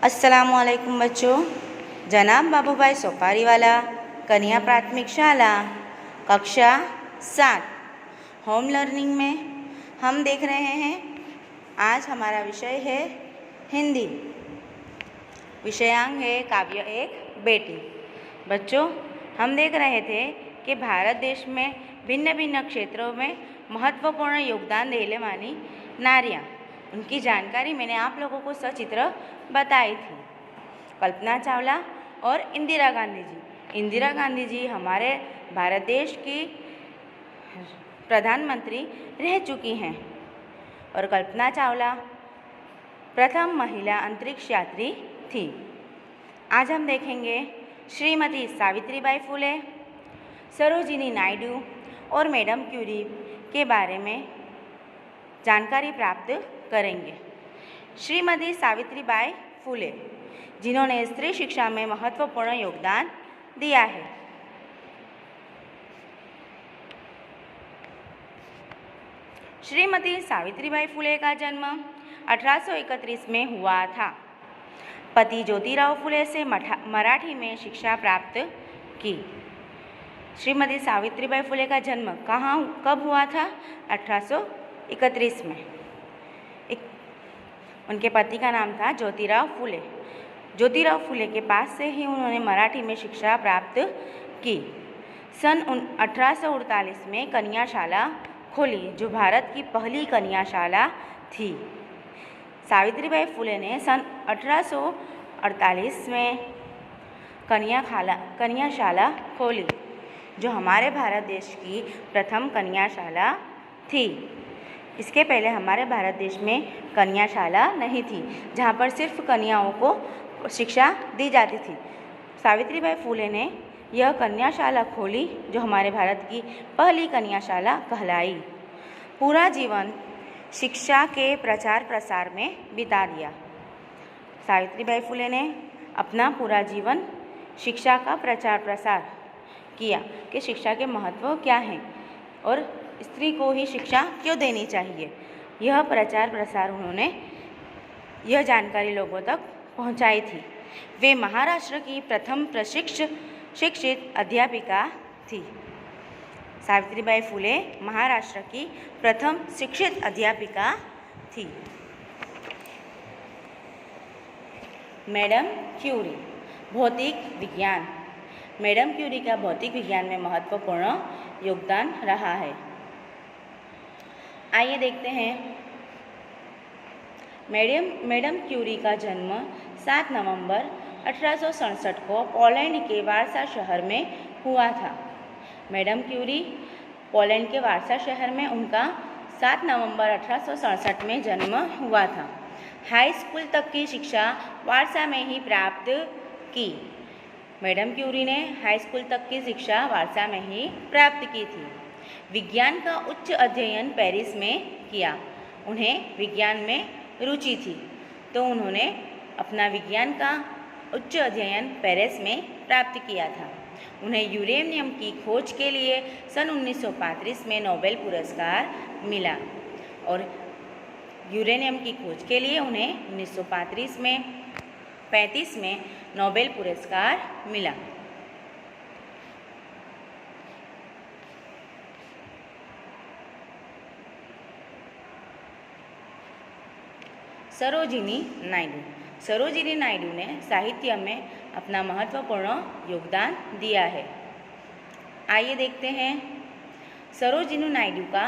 अस्सलामुअलैकुम बच्चों। जनाब बाबूभाई सोपारीवाला कन्या प्राथमिक शाला कक्षा 7 होम लर्निंग में हम देख रहे हैं। आज हमारा विषय है हिंदी। विषयांक है काव्य एक बेटी। बच्चों, हम देख रहे थे कि भारत देश में भिन्न भिन्न क्षेत्रों में महत्वपूर्ण योगदान देने वाली नारियाँ, उनकी जानकारी मैंने आप लोगों को सचित्र बताई थी। कल्पना चावला और इंदिरा गांधी जी। इंदिरा गांधी जी हमारे भारत देश की प्रधानमंत्री रह चुकी हैं और कल्पना चावला प्रथम महिला अंतरिक्ष यात्री थी। आज हम देखेंगे श्रीमती सावित्रीबाई फुले, सरोजिनी नायडू और मैडम क्यूरी के बारे में जानकारी प्राप्त करेंगे। श्रीमती सावित्रीबाई फुले, जिन्होंने स्त्री शिक्षा में महत्वपूर्ण योगदान दिया है। श्रीमती सावित्रीबाई फुले का जन्म 1831 में हुआ था। पति ज्योतिराव फुले से मराठी में शिक्षा प्राप्त की। श्रीमती सावित्रीबाई फुले का जन्म कब हुआ था? 1831 में। उनके पति का नाम था ज्योतिराव फुले। ज्योतिराव फुले के पास से ही उन्होंने मराठी में शिक्षा प्राप्त की। सन 1848 में कन्याशाला खोली, जो भारत की पहली कन्याशाला थी। सावित्रीबाई फुले ने सन 1848 में कन्याशाला खोली, जो हमारे भारत देश की प्रथम कन्याशाला थी। इसके पहले हमारे भारत देश में कन्याशाला नहीं थी, जहाँ पर सिर्फ कन्याओं को शिक्षा दी जाती थी। सावित्रीबाई फुले ने यह कन्याशाला खोली, जो हमारे भारत की पहली कन्याशाला कहलाई। पूरा जीवन शिक्षा के प्रचार प्रसार में बिता दिया। सावित्रीबाई फुले ने अपना पूरा जीवन शिक्षा का प्रचार प्रसार किया कि शिक्षा के महत्व क्या हैं और स्त्री को ही शिक्षा क्यों देनी चाहिए। यह प्रचार प्रसार उन्होंने यह जानकारी लोगों तक पहुंचाई थी। वे महाराष्ट्र की प्रथम शिक्षित अध्यापिका थी। सावित्रीबाई फुले महाराष्ट्र की प्रथम शिक्षित अध्यापिका थी। मैडम क्यूरी, भौतिक विज्ञान। मैडम क्यूरी का भौतिक विज्ञान में महत्वपूर्ण योगदान रहा है। आइए देखते हैं। मैडम क्यूरी का जन्म 7 नवंबर 1867 को पोलैंड के वारसा शहर में हुआ था। मैडम क्यूरी पोलैंड के वारसा शहर में उनका 7 नवंबर 1867 में जन्म हुआ था। हाई स्कूल तक की शिक्षा वारसा में ही प्राप्त की। मैडम क्यूरी ने हाई स्कूल तक की शिक्षा वारसा में ही प्राप्त की थी। विज्ञान का उच्च अध्ययन पेरिस में किया। उन्हें विज्ञान में रुचि थी, तो उन्होंने अपना विज्ञान का उच्च अध्ययन पेरिस में प्राप्त किया था। उन्हें यूरेनियम की खोज के लिए सन 1935 में नोबेल पुरस्कार मिला और यूरेनियम की खोज के लिए उन्हें 1935 में नोबेल पुरस्कार मिला। सरोजिनी नायडू। सरोजिनी नायडू ने साहित्य में अपना महत्वपूर्ण योगदान दिया है। आइए देखते हैं। सरोजिनी नायडू का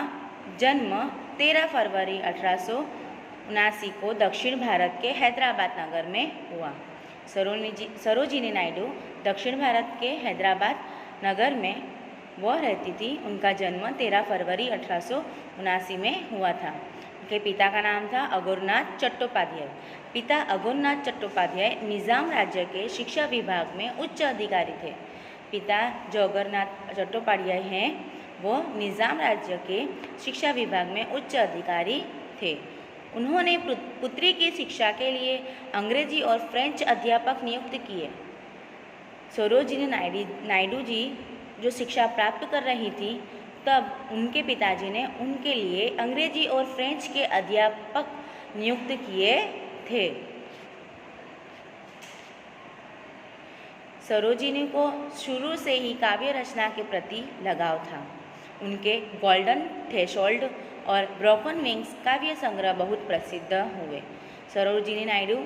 जन्म 13 फरवरी 1879 को दक्षिण भारत के हैदराबाद नगर में हुआ। सरोजिनी नायडू दक्षिण भारत के हैदराबाद नगर में वह रहती थी। उनका जन्म 13 फरवरी 1879 में हुआ था। उनके पिता का नाम था अघोरनाथ चट्टोपाध्याय। पिता अघोरनाथ चट्टोपाध्याय निज़ाम राज्य के शिक्षा विभाग में उच्च अधिकारी थे। पिता जो अघोरनाथ चट्टोपाध्याय हैं, वो निज़ाम राज्य के शिक्षा विभाग में उच्च अधिकारी थे। उन्होंने पुत्री की शिक्षा के लिए अंग्रेजी और फ्रेंच अध्यापक नियुक्त किए। सरोजिनी नायडू जी जो शिक्षा प्राप्त कर रही थी, तब उनके पिताजी ने उनके लिए अंग्रेजी और फ्रेंच के अध्यापक नियुक्त किए थे। सरोजिनी को शुरू से ही काव्य रचना के प्रति लगाव था। उनके गोल्डन थ्रेशोल्ड और ब्रोकन विंग्स काव्य संग्रह बहुत प्रसिद्ध हुए। सरोजिनी नायडू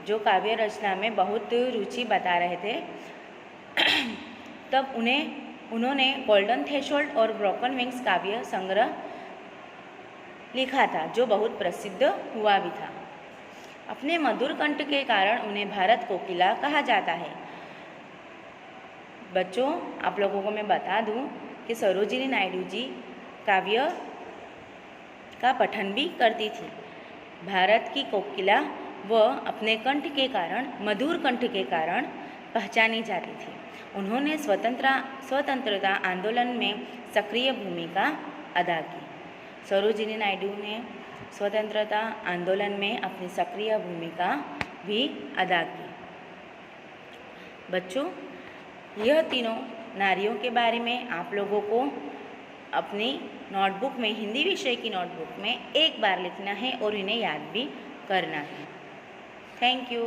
जो काव्य रचना में बहुत रुचि बता रहे थे तब उन्होंने गोल्डन थ्रेशोल्ड और ब्रोकन विंग्स काव्य संग्रह लिखा था, जो बहुत प्रसिद्ध हुआ भी था। अपने मधुर कंठ के कारण उन्हें भारत कोकिला कहा जाता है। बच्चों, आप लोगों को मैं बता दूं कि सरोजिनी नायडू जी काव्य का पठन भी करती थी। भारत की कोकिला वह अपने कंठ के कारण, मधुर कंठ के कारण पहचानी जाती थी। उन्होंने स्वतंत्रता आंदोलन में सक्रिय भूमिका अदा की। सरोजिनी नायडू ने स्वतंत्रता आंदोलन में अपनी सक्रिय भूमिका भी अदा की। बच्चों, यह तीनों नारियों के बारे में आप लोगों को अपनी नोटबुक में, हिंदी विषय की नोटबुक में एक बार लिखना है और इन्हें याद भी करना है। Thank you.